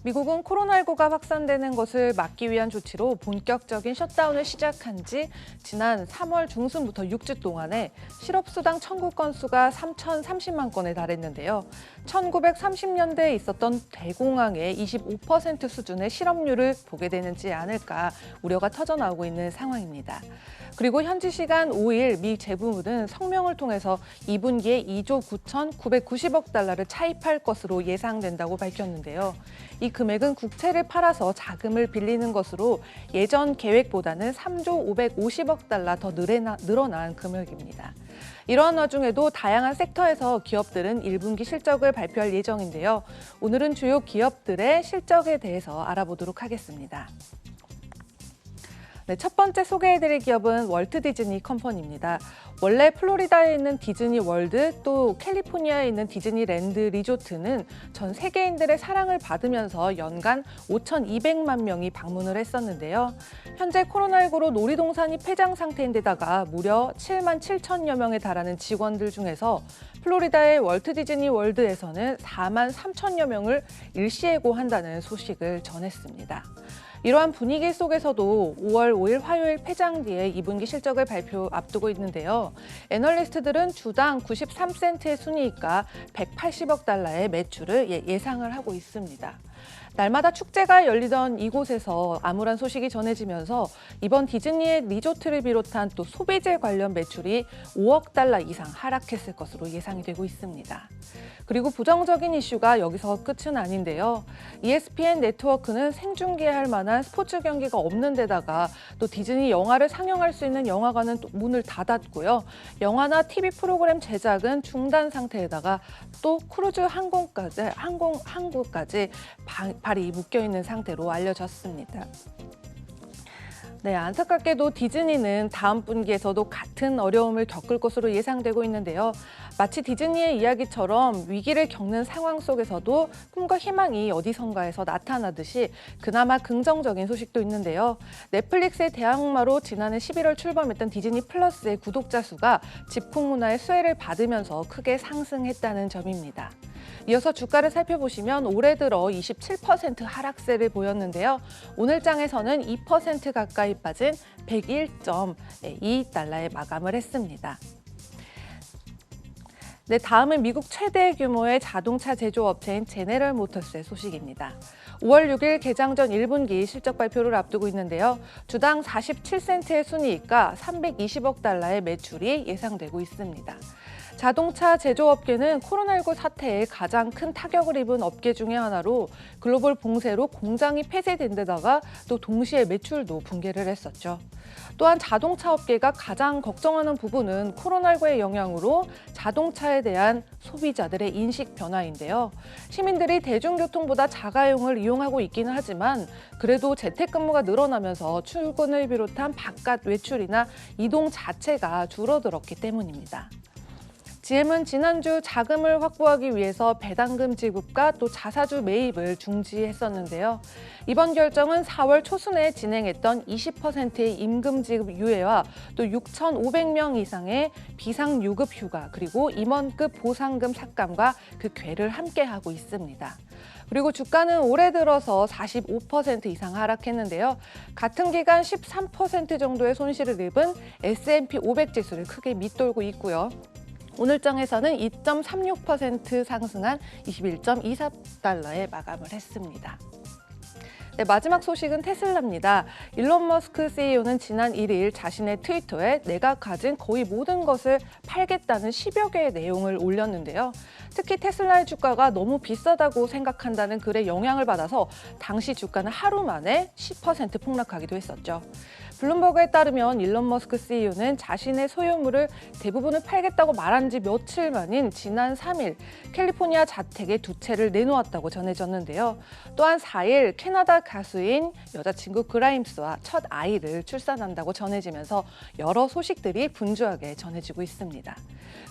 미국은 코로나19가 확산되는 것을 막기 위한 조치로 본격적인 셧다운을 시작한 지 지난 3월 중순부터 6주 동안에 실업수당 청구 건수가 3,030만 건에 달했는데요. 1930년대에 있었던 대공황의 25% 수준의 실업률을 보게 되지 않을까 우려가 터져나오고 있는 상황입니다. 그리고 현지 시간 5일 미 재무부는 성명을 통해서 2분기에 2조 9,990억 달러를 차입할 것으로 예상된다고 밝혔는데요. 이 금액은 국채를 팔아서 자금을 빌리는 것으로 예전 계획보다는 3조 550억 달러 더 늘어난 금액입니다. 이러한 와중에도 다양한 섹터에서 기업들은 1분기 실적을 발표할 예정인데요. 오늘은 주요 기업들의 실적에 대해서 알아보도록 하겠습니다. 네, 첫 번째 소개해드릴 기업은 월트 디즈니 컴퍼니입니다. 원래 플로리다에 있는 디즈니 월드 또 캘리포니아에 있는 디즈니랜드 리조트는 전 세계인들의 사랑을 받으면서 연간 5,200만 명이 방문을 했었는데요. 현재 코로나19로 놀이동산이 폐장 상태인데다가 무려 7만 7천여 명에 달하는 직원들 중에서 플로리다의 월트 디즈니 월드에서는 4만 3천여 명을 일시해고한다는 소식을 전했습니다. 이러한 분위기 속에서도 5월 5일 화요일 폐장 뒤에 2분기 실적을 발표 앞두고 있는데요. 애널리스트들은 주당 93센트의 순이익과 180억 달러의 매출을 예상을 하고 있습니다. 날마다 축제가 열리던 이곳에서 암울한 소식이 전해지면서 이번 디즈니의 리조트를 비롯한 또 소비재 관련 매출이 5억 달러 이상 하락했을 것으로 예상이 되고 있습니다. 그리고 부정적인 이슈가 여기서 끝은 아닌데요. ESPN 네트워크는 생중계할 만한 스포츠 경기가 없는 데다가 또 디즈니 영화를 상영할 수 있는 영화관은 또 문을 닫았고요. 영화나 TV 프로그램 제작은 중단 상태에다가 또 크루즈 항구까지 발이 묶여있는 상태로 알려졌습니다. 네, 안타깝게도 디즈니는 다음 분기에서도 같은 어려움을 겪을 것으로 예상되고 있는데요. 마치 디즈니의 이야기처럼 위기를 겪는 상황 속에서도 꿈과 희망이 어디선가에서 나타나듯이 그나마 긍정적인 소식도 있는데요. 넷플릭스의 대항마로 지난해 11월 출범했던 디즈니 플러스의 구독자 수가 집콕 문화의 수혜를 받으면서 크게 상승했다는 점입니다. 이어서 주가를 살펴보시면 올해 들어 27% 하락세를 보였는데요. 오늘 장에서는 2% 가까이 빠진 101.2달러에 마감을 했습니다. 네, 다음은 미국 최대 규모의 자동차 제조업체인 제네럴 모터스의 소식입니다. 5월 6일 개장 전 1분기 실적 발표를 앞두고 있는데요. 주당 47센트의 순이익과 320억 달러의 매출이 예상되고 있습니다. 자동차 제조업계는 코로나19 사태에 가장 큰 타격을 입은 업계 중에 하나로 글로벌 봉쇄로 공장이 폐쇄된 데다가 또 동시에 매출도 붕괴를 했었죠. 또한 자동차 업계가 가장 걱정하는 부분은 코로나19의 영향으로 자동차에 대한 소비자들의 인식 변화인데요. 시민들이 대중교통보다 자가용을 이용하고 있기는 하지만 그래도 재택근무가 늘어나면서 출근을 비롯한 바깥 외출이나 이동 자체가 줄어들었기 때문입니다. GM은 지난주 자금을 확보하기 위해서 배당금 지급과 또 자사주 매입을 중지했었는데요. 이번 결정은 4월 초순에 진행했던 20%의 임금 지급 유예와 또 6,500명 이상의 비상유급 휴가 그리고 임원급 보상금 삭감과 그 궤를 함께하고 있습니다. 그리고 주가는 올해 들어서 45% 이상 하락했는데요. 같은 기간 13% 정도의 손실을 입은 S&P 500 지수를 크게 밑돌고 있고요. 오늘 장에서는 2.36% 상승한 21.24달러에 마감을 했습니다. 네, 마지막 소식은 테슬라입니다. 일론 머스크 CEO는 지난 1일 자신의 트위터에 내가 가진 거의 모든 것을 팔겠다는 10여 개의 내용을 올렸는데요. 특히 테슬라의 주가가 너무 비싸다고 생각한다는 글에 영향을 받아서 당시 주가는 하루 만에 10% 폭락하기도 했었죠. 블룸버그에 따르면 일론 머스크 CEO는 자신의 소유물을 대부분을 팔겠다고 말한 지 며칠 만인 지난 3일 캘리포니아 자택에 두 채를 내놓았다고 전해졌는데요. 또한 4일 캐나다 가수인 여자친구 그라임스와 첫 아이를 출산한다고 전해지면서 여러 소식들이 분주하게 전해지고 있습니다.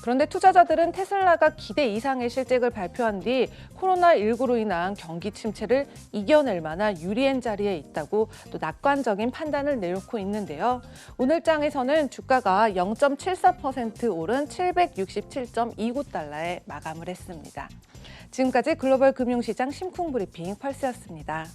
그런데 투자자들은 테슬라가 기대 이상의 실적을 발표한 뒤 코로나19로 인한 경기 침체를 이겨낼 만한 유리한 자리에 있다고 또 낙관적인 판단을 내놓고 있는데요. 오늘 장에서는 주가가 0.74% 오른 767.29달러에 마감을 했습니다. 지금까지 글로벌 금융시장 심쿵 브리핑 펄스였습니다.